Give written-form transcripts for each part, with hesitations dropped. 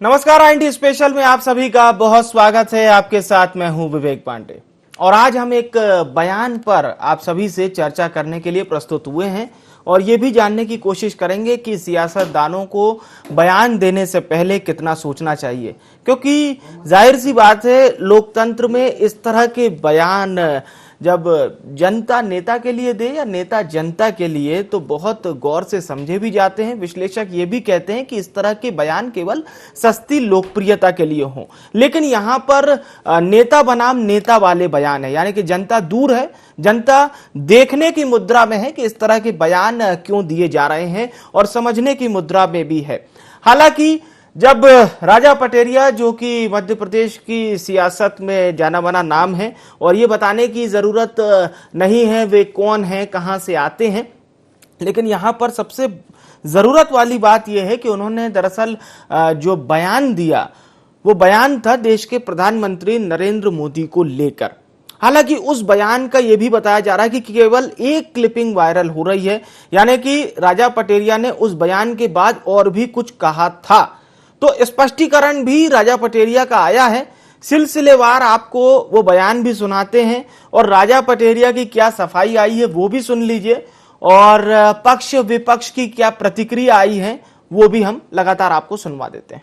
नमस्कार, IND special में आप सभी का बहुत स्वागत है। आपके साथ मैं हूं विवेक पांडे और आज हम एक बयान पर आप सभी से चर्चा करने के लिए प्रस्तुत हुए हैं और ये भी जानने की कोशिश करेंगे कि सियासतदानों को बयान देने से पहले कितना सोचना चाहिए, क्योंकि जाहिर सी बात है लोकतंत्र में इस तरह के बयान जब जनता नेता के लिए दे या नेता जनता के लिए तो बहुत गौर से समझे भी जाते हैं। विश्लेषक ये भी कहते हैं कि इस तरह के बयान केवल सस्ती लोकप्रियता के लिए हों, लेकिन यहाँ पर नेता बनाम नेता वाले बयान है, यानी कि जनता दूर है, जनता देखने की मुद्रा में है कि इस तरह के बयान क्यों दिए जा रहे हैं और समझने की मुद्रा में भी है। हालांकि जब राजा पटेरिया, जो कि मध्य प्रदेश की सियासत में जाना माना नाम है और ये बताने की जरूरत नहीं है वे कौन हैं, कहां से आते हैं, लेकिन यहां पर सबसे जरूरत वाली बात यह है कि उन्होंने दरअसल जो बयान दिया वो बयान था देश के प्रधानमंत्री नरेंद्र मोदी को लेकर। हालांकि उस बयान का यह भी बताया जा रहा है कि केवल एक क्लिपिंग वायरल हो रही है, यानी कि राजा पटेरिया ने उस बयान के बाद और भी कुछ कहा था। तो स्पष्टीकरण भी राजा पटेरिया का आया है, सिलसिलेवार आपको वो बयान भी सुनाते हैं और राजा पटेरिया की क्या सफाई आई है वो भी सुन लीजिए और पक्ष विपक्ष की क्या प्रतिक्रिया आई है वो भी हम लगातार आपको सुनवा देते हैं।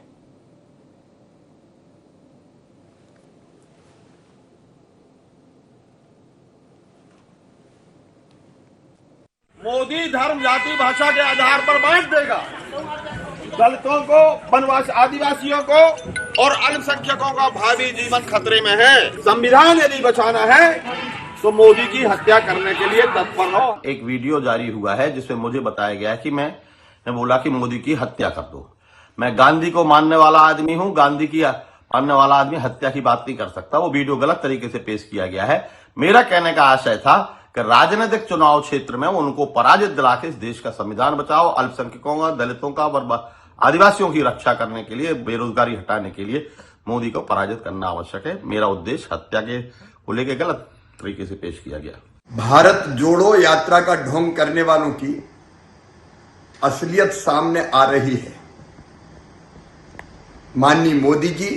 मोदी धर्म जाति भाषा के आधार पर बांट देगा। दलितों को, वनवास आदिवासियों को और अल्पसंख्यकों का भावी जीवन खतरे में है। संविधान यदि बचाना है तो मोदी की हत्या करने के लिए तत्पर हो। एक वीडियो जारी हुआ है जिसमें मुझे बताया गया है कि मैं बोला कि मोदी की हत्या कर दो। मैं गांधी को मानने वाला आदमी हूं, गांधी की मानने वाला आदमी हत्या की बात नहीं कर सकता। वो वीडियो गलत तरीके से पेश किया गया है। मेरा कहने का आशय था कि राजनीतिक चुनाव क्षेत्र में उनको पराजित दिला के इस देश का संविधान बचाओ, अल्पसंख्यकों का, दलितों का और आदिवासियों की रक्षा करने के लिए, बेरोजगारी हटाने के लिए मोदी को पराजित करना आवश्यक है। मेरा उद्देश्य हत्या के को लेकर गलत तरीके से पेश किया गया। भारत जोड़ो यात्रा का ढोंग करने वालों की असलियत सामने आ रही है। माननीय मोदी जी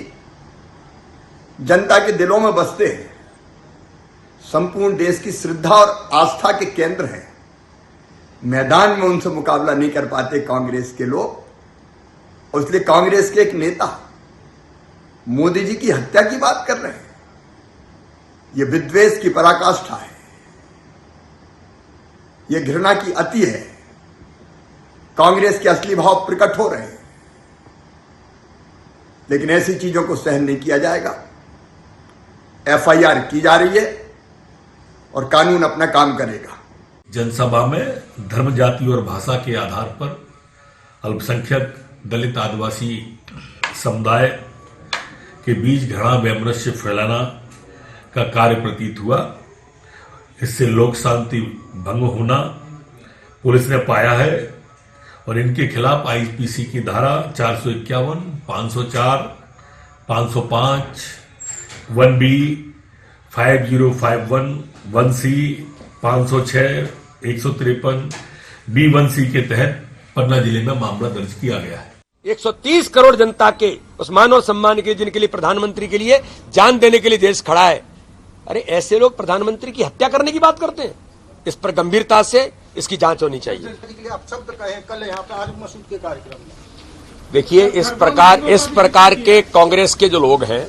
जनता के दिलों में बसते हैं, संपूर्ण देश की श्रद्धा और आस्था के केंद्र हैं। मैदान में उनसे मुकाबला नहीं कर पाते कांग्रेस के लोग, और इसलिए कांग्रेस के एक नेता मोदी जी की हत्या की बात कर रहे हैं। यह विद्वेष की पराकाष्ठा है, यह घृणा की अति है। कांग्रेस के असली भाव प्रकट हो रहे हैं, लेकिन ऐसी चीजों को सहन नहीं किया जाएगा। FIR की जा रही है और कानून अपना काम करेगा। जनसभा में धर्म, जाति और भाषा के आधार पर अल्पसंख्यक, दलित, आदिवासी समुदाय के बीच घृणा वैमनस्य फैलाना का कार्य प्रतीत हुआ। इससे लोक शांति भंग होना पुलिस ने पाया है और इनके खिलाफ IPC की धारा 451, 504, 505, 1B, 5051, 1C, 506, 153, B1C के तहत पन्ना जिले में मामला दर्ज किया गया है। 130 करोड़ जनता के उस मान और सम्मान के, जिनके लिए प्रधानमंत्री के लिए जान देने के लिए देश खड़ा है, अरे ऐसे लोग प्रधानमंत्री की हत्या करने की बात करते हैं। इस पर गंभीरता से इसकी जांच होनी चाहिए। आप शब्द कहे कल यहाँ पे आज मसूद के कार्यक्रम में देखिए, इस प्रकार के कांग्रेस के जो लोग हैं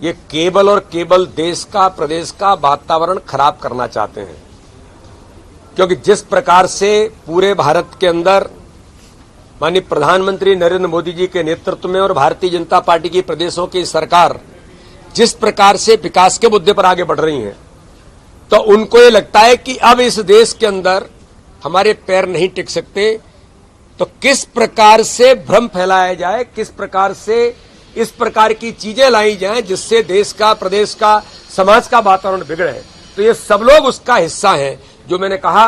ये केवल और केवल देश का, प्रदेश का वातावरण खराब करना चाहते हैं, क्योंकि जिस प्रकार से पूरे भारत के अंदर माननीय प्रधानमंत्री नरेंद्र मोदी जी के नेतृत्व में और भारतीय जनता पार्टी की प्रदेशों की सरकार जिस प्रकार से विकास के मुद्दे पर आगे बढ़ रही है, तो उनको ये लगता है कि अब इस देश के अंदर हमारे पैर नहीं टिक सकते। तो किस प्रकार से भ्रम फैलाया जाए, किस प्रकार से इस प्रकार की चीजें लाई जाएं जिससे देश का, प्रदेश का, समाज का वातावरण बिगड़े, तो ये सब लोग उसका हिस्सा हैं। जो मैंने कहा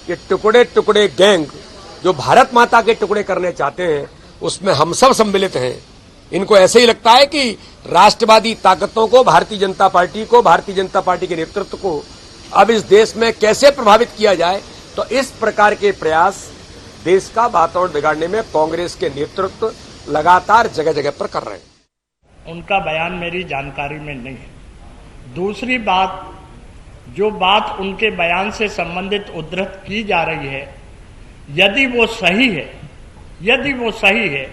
कि टुकड़े टुकड़े गैंग जो भारत माता के टुकड़े करने चाहते हैं उसमें हम सब सम्मिलित हैं। इनको ऐसे ही लगता है कि राष्ट्रवादी ताकतों को, भारतीय जनता पार्टी को, भारतीय जनता पार्टी के नेतृत्व को अब इस देश में कैसे प्रभावित किया जाए। तो इस प्रकार के प्रयास देश का वातावरण बिगाड़ने में कांग्रेस के नेतृत्व लगातार जगह जगह पर कर रहे हैं। उनका बयान मेरी जानकारी में नहीं है। दूसरी बात, जो बात उनके बयान से संबंधित उद्धृत की जा रही है, यदि वो सही है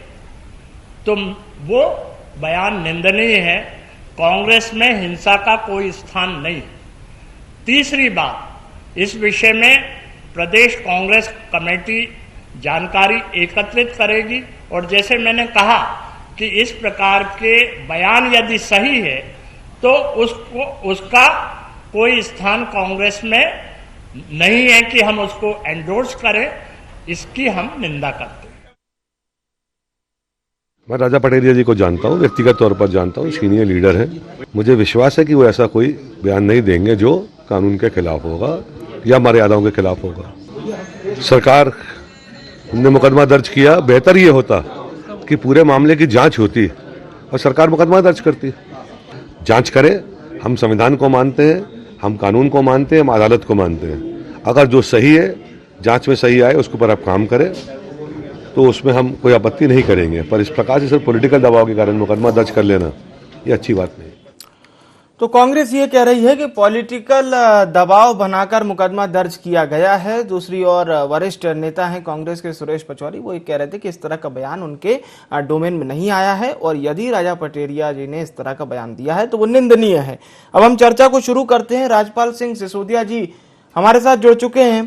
तो वो बयान निंदनीय है। कांग्रेस में हिंसा का कोई स्थान नहीं है। तीसरी बात, इस विषय में प्रदेश कांग्रेस कमेटी जानकारी एकत्रित करेगी और जैसे मैंने कहा कि इस प्रकार के बयान यदि सही है तो उसका कोई स्थान कांग्रेस में नहीं है कि हम उसको एंडोर्स करें, इसकी हम निंदा करते हैं। मैं राजा पटेरिया जी को जानता हूँ, व्यक्तिगत तौर पर जानता हूँ, सीनियर लीडर हैं। मुझे विश्वास है कि वो ऐसा कोई बयान नहीं देंगे जो कानून के खिलाफ होगा या मर्यादाओं के खिलाफ होगा। सरकार ने मुकदमा दर्ज किया, बेहतर ये होता कि पूरे मामले की जांच होती और सरकार मुकदमा दर्ज करती। जांच करे, हम संविधान को मानते हैं, हम कानून को मानते हैं, हम अदालत को मानते हैं। अगर जो सही है, जांच में सही आए, उसके ऊपर आप काम करें तो उसमें हम कोई आपत्ति नहीं करेंगे। पर इस प्रकार से सिर्फ पॉलिटिकल दबाव के कारण मुकदमा दर्ज कर लेना ये अच्छी बात नहीं। तो कांग्रेस ये कह रही है कि पॉलिटिकल दबाव बनाकर मुकदमा दर्ज किया गया है। दूसरी ओर वरिष्ठ नेता हैं कांग्रेस के सुरेश पचौरी, वो ये कह रहे थे कि इस तरह का बयान उनके डोमेन में नहीं आया है और यदि राजा पटेरिया जी ने इस तरह का बयान दिया है तो वो निंदनीय है। अब हम चर्चा को शुरू करते हैं। राजपाल सिंह सिसोदिया जी हमारे साथ जुड़ चुके हैं,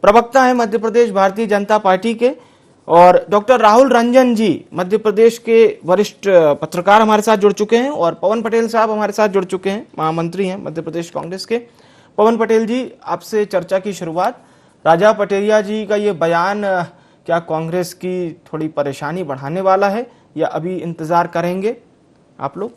प्रवक्ता हैं मध्य प्रदेश भारतीय जनता पार्टी के, और डॉक्टर राहुल रंजन जी मध्य प्रदेश के वरिष्ठ पत्रकार हमारे साथ जुड़ चुके हैं, और पवन पटेल साहब हमारे साथ जुड़ चुके हैं, महामंत्री हैं मध्य प्रदेश कांग्रेस के। पवन पटेल जी, आपसे चर्चा की शुरुआत। राजा पटेरिया जी का ये बयान क्या कांग्रेस की थोड़ी परेशानी बढ़ाने वाला है या अभी इंतजार करेंगे आप लोग?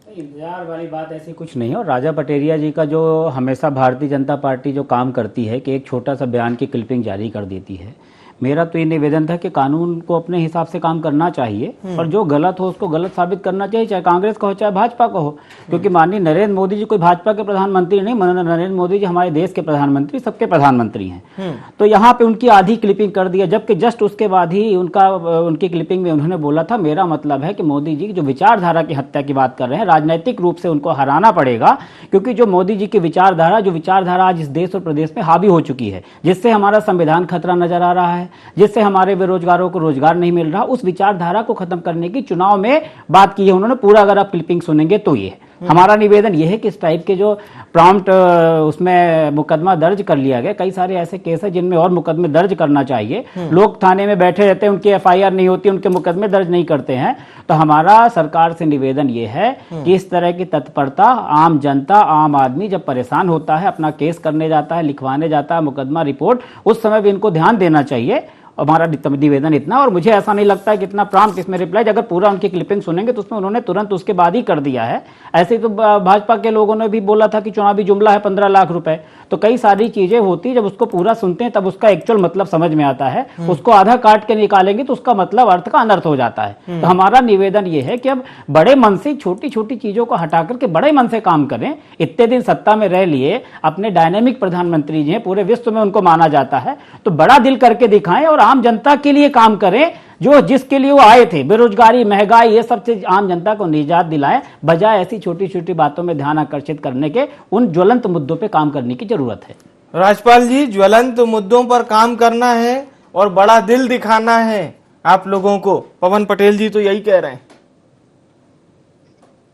इंतजार वाली बात ऐसी कुछ नहीं है। और राजा पटेरिया जी का जो हमेशा भारतीय जनता पार्टी जो काम करती है कि एक छोटा सा बयान की क्लिपिंग जारी कर देती है, मेरा तो ये निवेदन था कि कानून को अपने हिसाब से काम करना चाहिए और जो गलत हो उसको गलत साबित करना चाहिए, चाहे कांग्रेस का हो चाहे भाजपा का हो। क्योंकि माननीय नरेंद्र मोदी जी कोई भाजपा के प्रधानमंत्री नहीं, नरेंद्र मोदी जी हमारे देश के प्रधानमंत्री, सबके प्रधानमंत्री हैं। तो यहाँ पे उनकी आधी क्लिपिंग कर दिया, जबकि जस्ट उसके बाद ही उनकी क्लिपिंग में उन्होंने बोला था, मेरा मतलब है कि मोदी जी जो विचारधारा की हत्या की बात कर रहे हैं, राजनैतिक रूप से उनको हराना पड़ेगा। क्योंकि जो मोदी जी की विचारधारा आज इस देश और प्रदेश में हावी हो चुकी है, जिससे हमारा संविधान खतरा नजर आ रहा है, जिससे हमारे बेरोजगारों को रोजगार नहीं मिल रहा, उस विचारधारा को खत्म करने की चुनाव में बात की है उन्होंने। पूरा अगर आप क्लिपिंग सुनेंगे तो ये हमारा निवेदन ये है कि इस टाइप के जो प्रॉम्प्ट उसमें मुकदमा दर्ज कर लिया गया, कई सारे ऐसे केस है जिनमें और मुकदमे दर्ज करना चाहिए। लोग थाने में बैठे रहते हैं, उनकी एफआईआर नहीं होती, उनके मुकदमे दर्ज नहीं करते हैं। तो हमारा सरकार से निवेदन ये है कि इस तरह की तत्परता, आम जनता, आम आदमी जब परेशान होता है, अपना केस करने जाता है, लिखवाने जाता है मुकदमा रिपोर्ट, उस समय भी इनको ध्यान देना चाहिए। हमारा निवेदन इतना, और मुझे ऐसा नहीं लगता है कि इतना प्रॉम्प्ट इसमें रिप्लाई, अगर पूरा उनकी क्लिपिंग सुनेंगे तो उसमें उन्होंने तुरंत उसके बाद ही कर दिया है। ऐसे ही तो भाजपा के लोगों ने भी बोला था कि चुनावी जुमला है 15 लाख रुपए। तो कई सारी चीजें होती, जब उसको पूरा सुनते हैं तब उसका एक्चुअल मतलब समझ में आता है। उसको आधा काट के निकालेंगे तो उसका मतलब अर्थ का अनर्थ हो जाता है। तो हमारा निवेदन यह है कि अब बड़े मन से छोटी छोटी चीजों को हटा करके बड़े मन से काम करें। इतने दिन सत्ता में रह लिए, अपने डायनेमिक प्रधानमंत्री जी हैं, पूरे विश्व में उनको माना जाता है, तो बड़ा दिल करके दिखाएं और आम जनता के लिए काम करें, जो जिसके लिए वो आए थे, बेरोजगारी, महंगाई, ये सब से आम जनता को निजात दिलाएं, बजाय ऐसी छोटी छोटी बातों में ध्यान आकर्षित करने के। उन ज्वलंत मुद्दों पे काम करने की जरूरत है। राजपाल जी, ज्वलंत मुद्दों पर काम करना है और बड़ा दिल दिखाना है आप लोगों को। पवन पटेल जी तो यही कह रहे हैं।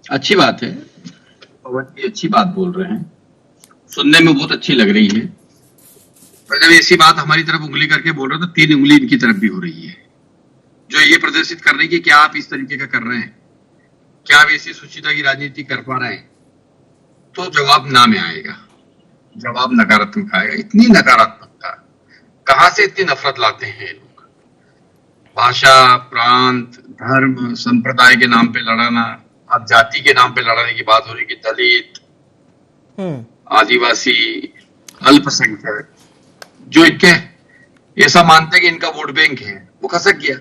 अच्छी बात है, पवन जी अच्छी बात बोल रहे हैं, सुनने में बहुत अच्छी लग रही है। पर जब ऐसी बात हमारी तरफ उंगली करके बोल रहे हो तो 3 उंगली इनकी तरफ भी हो रही है, जो ये प्रदर्शित कर रही है कि क्या आप इस तरीके का कर रहे हैं, क्या आप ऐसी सुचिता की राजनीति कर पा रहे हैं। तो जवाब ना में आएगा, जवाब नकारात्मक आएगा। इतनी नकारात्मकता, कहां से इतनी नफरत लाते हैं लोग। भाषा, प्रांत, धर्म, संप्रदाय के नाम पे लड़ाना, अब जाति के नाम पे लड़ाने की बात हो रही कि दलित, आदिवासी, अल्पसंख्यक, जो इनके ऐसा मानते हैं कि इनका वोट बैंक है, वो खसक गया।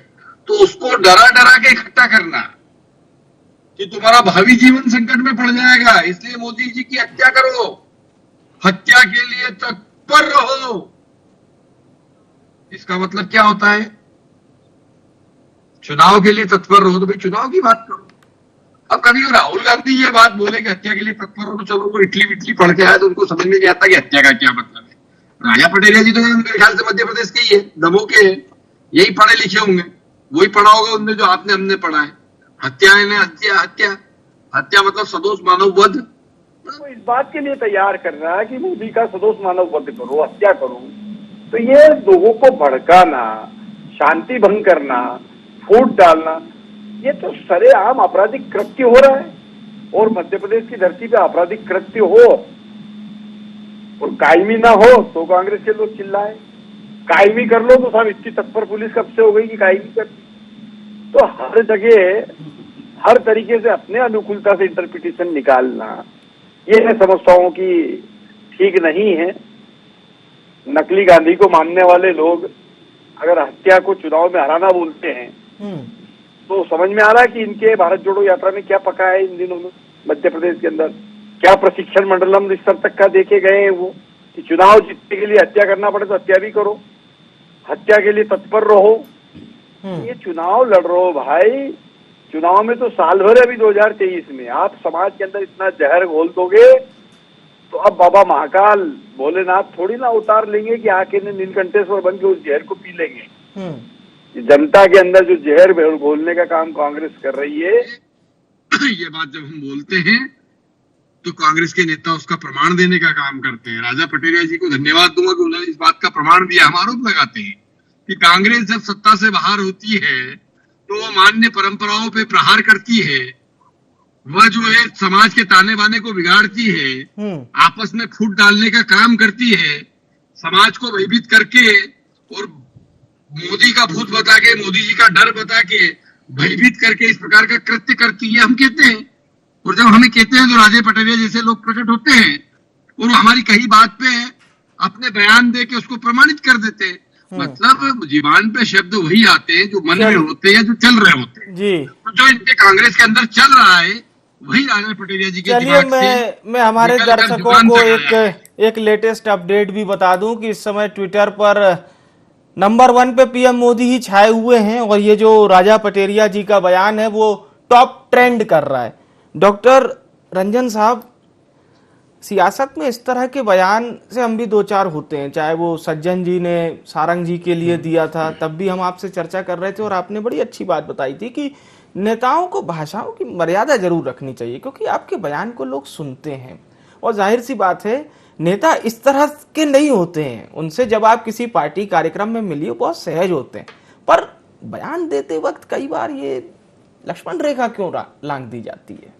तो उसको डरा डरा के इकट्ठा करना कि तुम्हारा भावी जीवन संकट में पड़ जाएगा, इसलिए मोदी जी की हत्या करो, हत्या के लिए तत्पर रहो। इसका मतलब क्या होता है? चुनाव के लिए तत्पर रहो तो भाई चुनाव की बात करो। अब कभी राहुल गांधी ये बात बोले कि हत्या के लिए तत्पर हो, तो चलो वो इटली पढ़ के आया तो उनको समझ में नहीं आता कि हत्या का क्या मतलब है। राजा पटेरिया जी तो मेरे ख्याल से मध्य प्रदेश के ही है, दमोह के हैं, यही पढ़े लिखे होंगे, वही पढ़ा होगा उनने जो आपने हमने पढ़ा है। हत्या मतलब सदोष मानव वध। तो इस बात के लिए तैयार कर रहा है कि मोदी का सदोष मानव वध करो, हत्या करो। तो ये लोगों को भड़काना, शांति भंग करना, फूट डालना, ये तो सरेआम आपराधिक कृत्य हो रहा है। और मध्य प्रदेश की धरती पे आपराधिक कृत्य हो और कायमी ना हो तो कांग्रेस के लोग चिल्लाए, कायमी कर लो तो साहब इतनी तत्पर पुलिस कब से हो गई कि कायमी कर। तो हर जगह हर तरीके से अपने अनुकूलता से इंटरप्रिटेशन निकालना, ये मैं समझता हूं कि ठीक नहीं है। नकली गांधी को मानने वाले लोग अगर हत्या को चुनाव में हराना बोलते हैं तो समझ में आ रहा है कि इनके भारत जोड़ो यात्रा में क्या पका है इन दिनों में मध्य प्रदेश के अंदर। क्या प्रशिक्षण मंडलम इस स्तर तक का देखे गए हैं वो कि चुनाव जीतने के लिए हत्या करना पड़े तो हत्या भी करो, हत्या के लिए तत्पर रहो। ये चुनाव लड़ रहे हो भाई, चुनाव में तो साल भर अभी 2023 में आप समाज के अंदर इतना जहर घोल दोगे तो अब बाबा महाकाल भोलेनाथ थोड़ी ना उतार लेंगे कि आके नीलकंठेश्वर बन के उस जहर को पी लेंगे। जनता के अंदर जो जहर घोलने का काम कांग्रेस कर रही है, ये बात जब हम बोलते हैं तो कांग्रेस के नेता उसका प्रमाण देने का काम करते हैं। राजा पटेरिया जी को धन्यवाद दूंगा कि उन्होंने इस बात का प्रमाण दिया। हम आरोप लगाते हैं कि कांग्रेस जब सत्ता से बाहर होती है तो वो मान्य परंपराओं पे प्रहार करती है, वह जो है समाज के ताने बाने को बिगाड़ती है, आपस में फूट डालने का काम करती है, समाज को भयभीत करके और मोदी का भूत बता के, मोदी जी का डर बता के भयभीत करके इस प्रकार का कृत्य करती है, हम कहते हैं। और जब हमें कहते हैं तो राजा पटेरिया जैसे लोग प्रकट होते हैं और हमारी कही बात पे अपने बयान दे के उसको प्रमाणित कर देते हैं। मतलब जीवान पे शब्द वही आते हैं जो मन में होते हैं या जो चल रहे होते हैं जी। तो जो इनके कांग्रेस के अंदर चल रहा है वही राजा पटेरिया जी के दिमाग से। मैं हमारे दर्शकों को एक लेटेस्ट अपडेट भी बता दूं कि इस समय ट्विटर पर नंबर 1 पे पीएम मोदी ही छाए हुए हैं और ये जो राजा पटेरिया जी का बयान है वो टॉप ट्रेंड कर रहा है। डॉक्टर रंजन साहब, सियासत में इस तरह के बयान से हम भी दो चार होते हैं, चाहे वो सज्जन जी ने सारंग जी के लिए दिया था तब भी हम आपसे चर्चा कर रहे थे और आपने बड़ी अच्छी बात बताई थी कि नेताओं को भाषाओं की मर्यादा जरूर रखनी चाहिए क्योंकि आपके बयान को लोग सुनते हैं और जाहिर सी बात है नेता इस तरह के नहीं होते हैं। उनसे जब आप किसी पार्टी कार्यक्रम में मिलिए बहुत सहज होते हैं, पर बयान देते वक्त कई बार ये लक्ष्मण रेखा क्यों लांघ दी जाती है?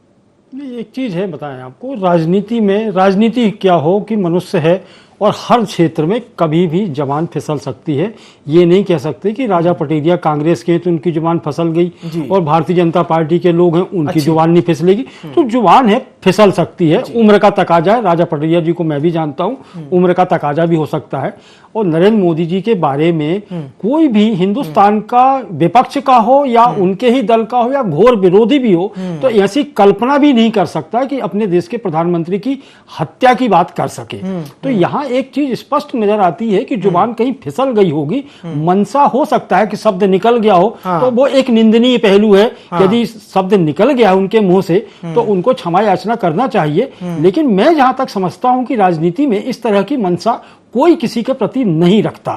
एक चीज है बताएं आपको, राजनीति में राजनीति क्या हो कि मनुष्य है और हर क्षेत्र में कभी भी जबान फिसल सकती है। ये नहीं कह सकते कि राजा पटेरिया कांग्रेस के हैं तो उनकी जुबान फिसल गई और भारतीय जनता पार्टी के लोग हैं उनकी जुबान नहीं फिसलेगी। तो जुबान है फिसल सकती है, उम्र का तकाजा है। राजा पटेरिया जी को मैं भी जानता हूं, उम्र का तकाजा भी हो सकता है। और नरेंद्र मोदी जी के बारे में कोई भी हिंदुस्तान का विपक्ष का हो या उनके ही दल का हो या घोर विरोधी भी हो तो ऐसी कल्पना भी नहीं कर सकता कि अपने देश के प्रधानमंत्री की हत्या की बात कर सके। तो यहाँ एक चीज स्पष्ट नजर आती है कि जुबान कहीं फिसल गई होगी, मनसा हो सकता है कि शब्द निकल गया हो तो वो एक निंदनीय पहलू है। यदि शब्द निकल गया है उनके मुंह से तो उनको क्षमा याचना करना चाहिए। लेकिन मैं जहां तक समझता हूं कि राजनीति में इस तरह की मनसा कोई किसी के प्रति नहीं रखता।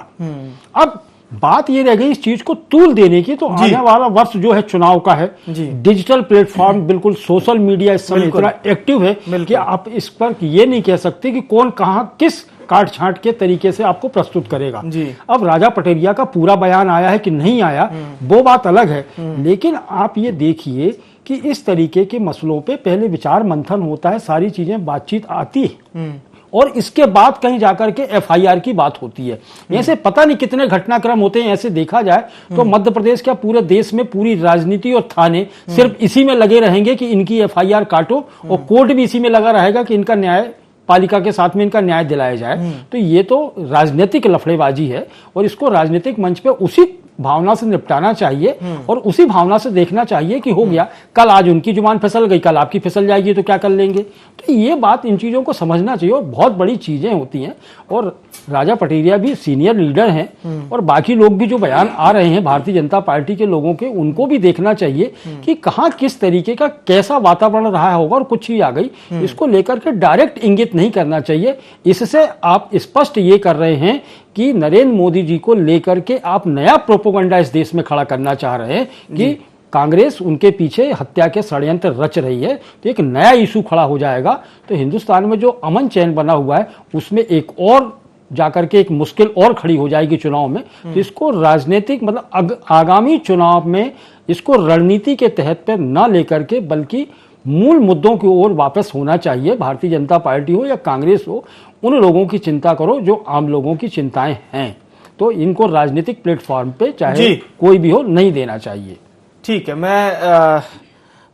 अब बात ये रह गई इस चीज को तूल देने की, तो आने वाला वर्ष जो है चुनाव का है, डिजिटल प्लेटफॉर्म बिल्कुल सोशल मीडिया इस समय इतना एक्टिव है कि आप इस पर ये नहीं कह सकते कि कौन कहां किस काट छांट के तरीके से आपको प्रस्तुत करेगा। अब राजा पटेरिया का पूरा बयान आया है कि नहीं आया वो बात अलग है, लेकिन आप ये देखिए कि इस तरीके के मसलों पे पहले विचार मंथन होता है, सारी चीजें बातचीत आती है और इसके बाद कहीं जाकर के एफआईआर की बात होती है। ऐसे पता नहीं कितने घटनाक्रम होते हैं। ऐसे देखा जाए तो मध्य प्रदेश क्या पूरे देश में पूरी राजनीति और थाने सिर्फ इसी में लगे रहेंगे कि इनकी एफआईआर काटो और कोर्ट भी इसी में लगा रहेगा कि इनका न्याय पालिका के साथ में इनका न्याय दिलाया जाए। तो ये तो राजनीतिक लफड़ेबाजी है और इसको राजनीतिक मंच पे उसी भावना से निपटाना चाहिए और उसी भावना से देखना चाहिए कि हो गया, कल आज उनकी जुबान फिसल गई, कल आपकी फिसल जाएगी तो क्या कर लेंगे। तो ये बात, इन चीजों को समझना चाहिए और बहुत बड़ी चीजें होती हैं। और राजा पटेरिया भी सीनियर लीडर हैं और बाकी लोग भी जो बयान आ रहे हैं भारतीय जनता पार्टी के लोगों के, उनको भी देखना चाहिए कि कहां किस तरीके का कैसा वातावरण रहा होगा और कुछ ही आ गई, इसको लेकर के डायरेक्ट इंगित नहीं करना चाहिए। इससे आप स्पष्ट ये कर रहे हैं कि नरेंद्र मोदी जी को लेकर के आप नया प्रोपोगंडा इस देश में खड़ा करना चाह रहे हैं कि कांग्रेस उनके पीछे हत्या के षड्यंत्र रच रही है। तो एक नया इशू खड़ा हो जाएगा, तो हिंदुस्तान में जो अमन चैन बना हुआ है उसमें एक और जाकर के एक मुश्किल और खड़ी हो जाएगी चुनाव में। तो इसको राजनीतिक मतलब आगामी चुनाव में इसको रणनीति के तहत पर न लेकर के बल्कि मूल मुद्दों की ओर वापस होना चाहिए। भारतीय जनता पार्टी हो या कांग्रेस हो, उन लोगों की चिंता करो जो आम लोगों की चिंताएं हैं। तो इनको राजनीतिक प्लेटफॉर्म पे चाहे कोई भी हो नहीं देना चाहिए। ठीक है, मैं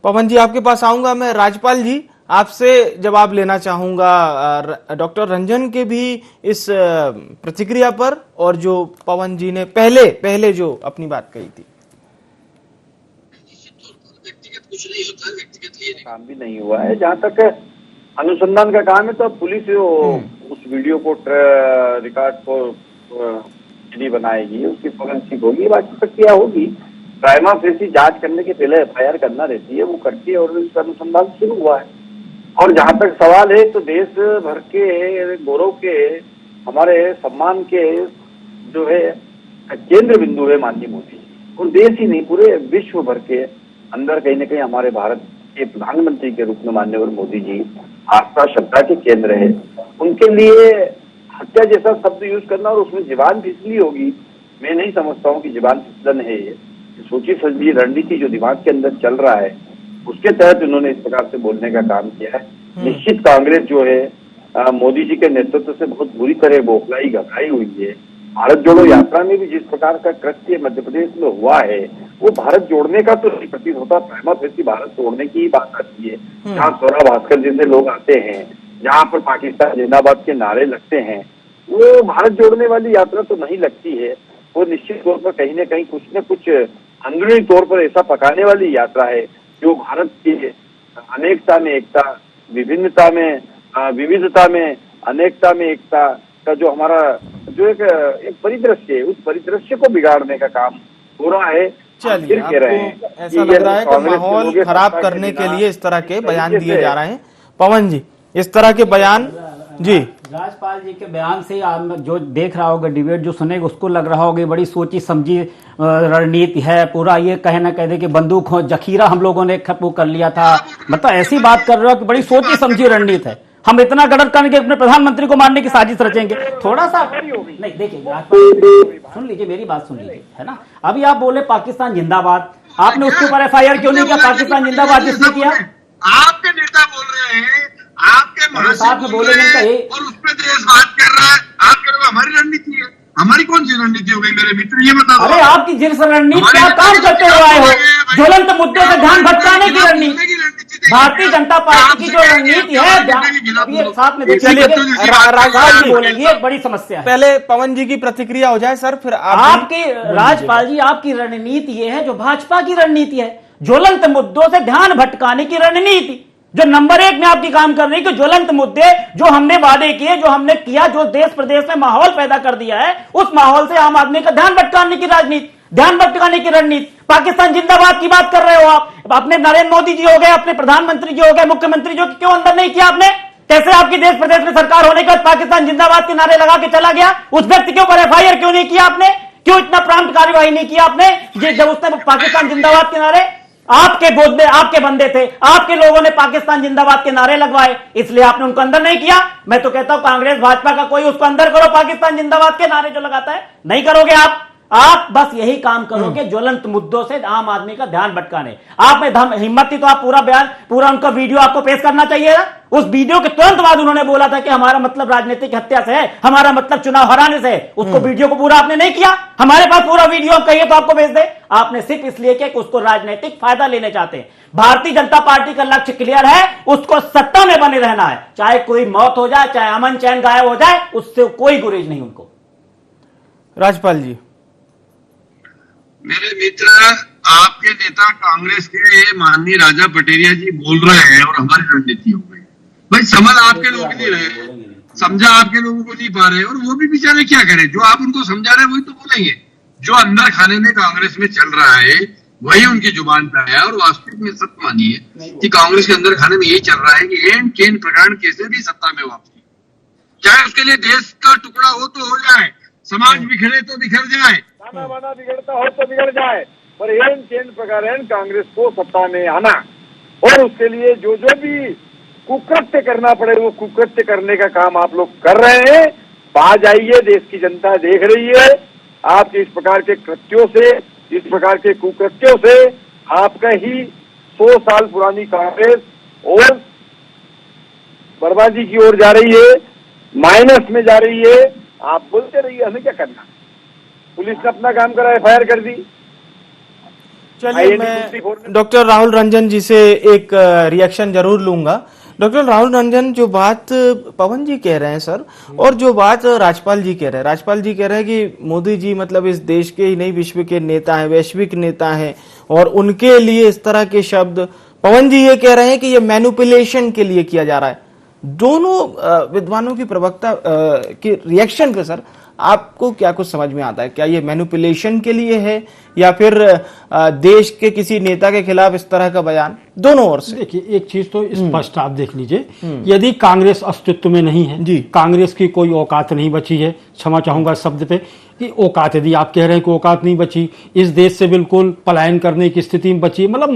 पवन जी आपके पास आऊंगा। मैं राजपाल जी आपसे जवाब लेना चाहूंगा डॉक्टर रंजन के भी इस प्रतिक्रिया पर, और जो पवन जी ने पहले जो अपनी बात कही थी। कुछ नहीं होता, व्यक्तिगत काम भी नहीं हुआ है। जहाँ तक अनुसंधान का काम है तो पुलिस उस वीडियो को रिकॉर्ड को सीडी बनाएगी, उसकी फॉरेंसिक होगी, बाकी प्रक्रिया होगी। प्राइमा फेसी जांच करने के पहले एफआईआर करना रहती है, वो करती है और इसका अनुसंधान शुरू हुआ है। और जहाँ तक सवाल है तो देश भर के गौरव के, हमारे सम्मान के जो है केंद्र बिंदु है माननीय मोदी, और देश ही नहीं पूरे विश्व भर के अंदर कहीं न कहीं हमारे भारत के प्रधानमंत्री के रूप में माननीय मोदी जी आस्था श्रद्धा के केंद्र है। उनके लिए हत्या जैसा शब्द यूज करना और उसमें जीवान फिसली होगी, मैं नहीं समझता हूँ कि जीवान फिसलन है। ये सोची समझी रणनीति जो दिमाग के अंदर चल रहा है उसके तहत उन्होंने इस प्रकार से बोलने का काम किया है। निश्चित कांग्रेस जो है मोदी जी के नेतृत्व से बहुत बुरी तरह बौखलाई घबराई हुई है। भारत जोड़ो यात्रा में भी जिस प्रकार का कृत्य मध्य प्रदेश में हुआ है वो भारत जोड़ने का तो नहीं प्रतीत होता, प्राइमा फेसी भारत तोड़ने की ही बात आती है। जहाँ स्वरा भास्कर जैसे लोग आते हैं, जहाँ पर पाकिस्तान जिंदाबाद के नारे लगते हैं, वो भारत जोड़ने वाली यात्रा तो नहीं लगती है। वो निश्चित तौर पर कहीं न कहीं कुछ न कुछ अंदरूनी तौर पर ऐसा पकाने वाली यात्रा है जो भारत की अनेकता में एकता, विभिन्नता में विविधता में अनेकता में एकता का जो हमारा जो एक परिदृश्य है, उस परिदृश्य को बिगाड़ने का काम हो रहा है। चलिए, आपको ऐसा लग रहा है कि माहौल खराब करने के लिए इस तरह के बयान दिए जा रहे हैं। पवन जी, इस तरह के बयान जी राजपाल जी के बयान से जो देख रहा होगा डिबेट, जो सुनेगा उसको लग रहा होगा बड़ी सोची समझी रणनीति है। पूरा ये कहे ना कह दे कि बंदूक हो जखीरा हम लोगों ने खत्म कर लिया था, मतलब ऐसी बात कर रहे हो कि बड़ी सोची समझी रणनीति है। हम इतना गड़बड़ करके अपने प्रधानमंत्री को मारने की साजिश रचेंगे। थोड़ा सा नहीं, देखिए सुन लीजिए, मेरी बात सुन लीजिए, है ना। अभी आप बोले पाकिस्तान जिंदाबाद, आपने उसके ऊपर एफआईआर क्यों नहीं किया? पाकिस्तान जिंदाबाद जिसने किया, आपके नेता बोल रहे हैं, आपके साथ में बोले और उस पर देशवाद कर रहा है। आप कह रहे हो हमारी रणनीति है, हमारी कौन सी रणनीति हो गई मेरे मित्र, ये बता दो। अरे आपकी जिस रणनीति क्या काम करते हुए आए हो, ज्वलंत मुद्दों से ध्यान भटकाने की रणनीति, भारतीय जनता पार्टी की जो रणनीति है, साथ में चलिए राजपाल जी बोलेंगे, बड़ी समस्या है। पहले पवन जी की प्रतिक्रिया हो जाए सर, फिर आपकी राजपाल जी, आपकी रणनीति ये है जो भाजपा की रणनीति है, ज्वलंत मुद्दों से ध्यान भटकाने की रणनीति, जो नंबर 1 में आपकी काम कर रही है कि ज्वलंत मुद्दे जो हमने वादे किए, जो हमने किया, जो देश प्रदेश में माहौल पैदा कर दिया है, उस माहौल से आम आदमी का ध्यान भटकाने की राजनीति, ध्यान भटकाने की रणनीति। पाकिस्तान जिंदाबाद की बात कर रहे हो आप, अपने नरेंद्र मोदी जी हो गए, अपने प्रधानमंत्री जी हो गए, मुख्यमंत्री जी, क्यों अंदर नहीं किया आपने? कैसे आपकी देश प्रदेश में सरकार होने के बाद पाकिस्तान जिंदाबाद के नारे लगा के चला गया? उस व्यक्ति के ऊपर एफआईआर क्यों नहीं किया आपने? क्यों इतना प्रांत कार्यवाही नहीं किया आपने जब उसने पाकिस्तान जिंदाबाद के नारे, आपके गोद में आपके बंदे थे, आपके लोगों ने पाकिस्तान जिंदाबाद के नारे लगवाए, इसलिए आपने उनको अंदर नहीं किया। मैं तो कहता हूं कांग्रेस भाजपा का कोई उसको अंदर करो, पाकिस्तान जिंदाबाद के नारे जो लगाता है, नहीं करोगे आप बस यही काम करोगे, ज्वलंत मुद्दों से आम आदमी का ध्यान भटकाने। आप में हिम्मत थी तो आप पूरा बयान, पूरा उनका वीडियो आपको पेश करना चाहिए ना। उस वीडियो के तुरंत बाद उन्होंने बोला था कि हमारा मतलब राजनीतिक हत्या से है, हमारा मतलब चुनाव हराने से है। उसको वीडियो को पूरा आपने नहीं किया। हमारे पास पूरा वीडियो कहिए तो आपको भेज दे। आपने सिर्फ इसलिए कि उसको राजनीतिक फायदा लेने चाहते हैं। भारतीय जनता पार्टी का लक्ष्य क्लियर है, उसको सत्ता में बने रहना है, चाहे कोई मौत हो जाए, चाहे अमन चैन गायब हो जाए, उससे कोई गुरेज नहीं उनको। राजपाल जी, मेरे मित्र, आपके नेता कांग्रेस के माननीय राजा पटेरिया जी बोल रहे हैं और हमारी रणनीति हो गई। भाई समझ आपके लोग नहीं रहे, समझा आपके लोगों को नहीं पा रहे, और वो भी बेचारे क्या करें, जो आप उनको समझा रहे हैं वही तो बोलेंगे। जो अंदर खाने में कांग्रेस में चल रहा है वही उनकी जुबान पे आया, और वास्तविक में सत्य मानिए कि कांग्रेस के अंदर खाने में यही चल रहा है कि एंड केन प्रकरण कैसे भी सत्ता में वापसी, चाहे उसके लिए देश का टुकड़ा हो तो हो जाए, समाज बिखरे तो बिखर जाए, खाना वाना बिगड़ता हो तो बिगड़ जाए, पर एन चेन प्रकार कांग्रेस को सत्ता में आना, और उसके लिए जो जो भी कुकृत्य करना पड़े वो कुकृत्य करने का काम आप लोग कर रहे हैं। बाज आइए, देश की जनता देख रही है आपके इस प्रकार के कृत्यों से, इस प्रकार के कुकृत्यों से। आपका ही 100 साल पुरानी कांग्रेस और बर्बादी की ओर जा रही है, माइनस में जा रही है। आप बोलते रहिए, हमें क्या करना। पुलिस ने अपना काम करा, एफआईआर कर दी। चलिए, मैं डॉक्टर राहुल रंजन जी से एक रिएक्शन जरूर लूंगा। डॉक्टर राहुल रंजन, जो बात पवन जी कह रहे हैं सर, और जो बात राजपाल जी कह रहे हैं, राजपाल जी कह रहे हैं कि मोदी जी मतलब इस देश के ही नहीं विश्व के नेता हैं, वैश्विक नेता हैं, और उनके लिए इस तरह के शब्द, पवन जी ये कह रहे हैं कि ये मैनिपुलेशन के लिए किया जा रहा है। दोनों विद्वानों की प्रवक्ता के रिएक्शन पे सर आपको क्या कुछ समझ में आता है? क्या ये मैनिपुलेशन के लिए है या फिर देश के किसी नेता के खिलाफ इस तरह का बयान? दोनों ओर से देखिए, एक चीज तो स्पष्ट आप देख लीजिए, यदि कांग्रेस अस्तित्व में नहीं है जी, कांग्रेस की कोई औकात नहीं बची है, क्षमा चाहूंगा शब्द पे कि औकात, यदि आप कह रहे हैं कि औकात नहीं बची, इस देश से बिल्कुल पलायन करने की स्थिति में बची, मतलब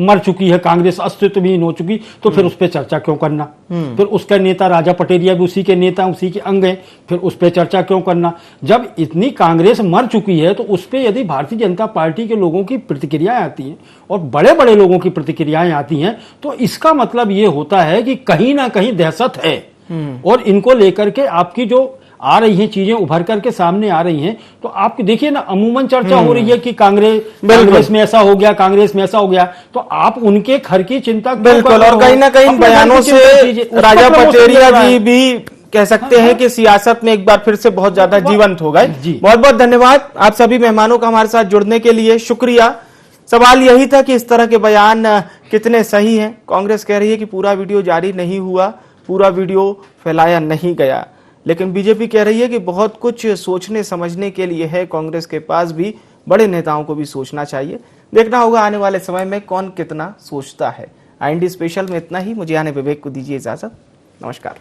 मर चुकी है कांग्रेस, अस्तित्वहीन हो चुकी, तो फिर उस पर चर्चा क्यों करना? फिर उसका नेता राजा पटेरिया भी उसी के नेता, उसी के अंग है, फिर उस पर चर्चा क्यों करना? जब इतनी कांग्रेस मर चुकी है तो उस पर यदि भारतीय जनता पार्टी के लोगों की प्रतिक्रियाएं आती हैं और बड़े बड़े लोगों की प्रतिक्रियाएं आती हैं, तो इसका मतलब ये होता है कि कहीं ना कहीं दहशत है, और इनको लेकर के आपकी जो आ रही हैं चीजें उभर करके सामने आ रही हैं। तो आप देखिए ना, अमूमन चर्चा हो रही है कि कांग्रेस में ऐसा हो गया, कांग्रेस में ऐसा हो गया, तो आप उनके घर की चिंता बिल्कुल, और कहीं ना कहीं बयानों से राजा पटेरिया जी भी कह सकते हैं कि सियासत में एक बार फिर से बहुत ज्यादा जीवंत हो गए। बहुत बहुत धन्यवाद आप सभी मेहमानों का हमारे साथ जुड़ने के लिए, शुक्रिया। सवाल यही था कि इस तरह के बयान कितने सही हैं। कांग्रेस कह रही है कि पूरा वीडियो जारी नहीं हुआ, पूरा वीडियो फैलाया नहीं गया, लेकिन बीजेपी कह रही है कि बहुत कुछ सोचने समझने के लिए है कांग्रेस के पास भी, बड़े नेताओं को भी सोचना चाहिए। देखना होगा आने वाले समय में कौन कितना सोचता है। IND स्पेशल में इतना ही, मुझे आने विवेक को दीजिए इजाजत। नमस्कार।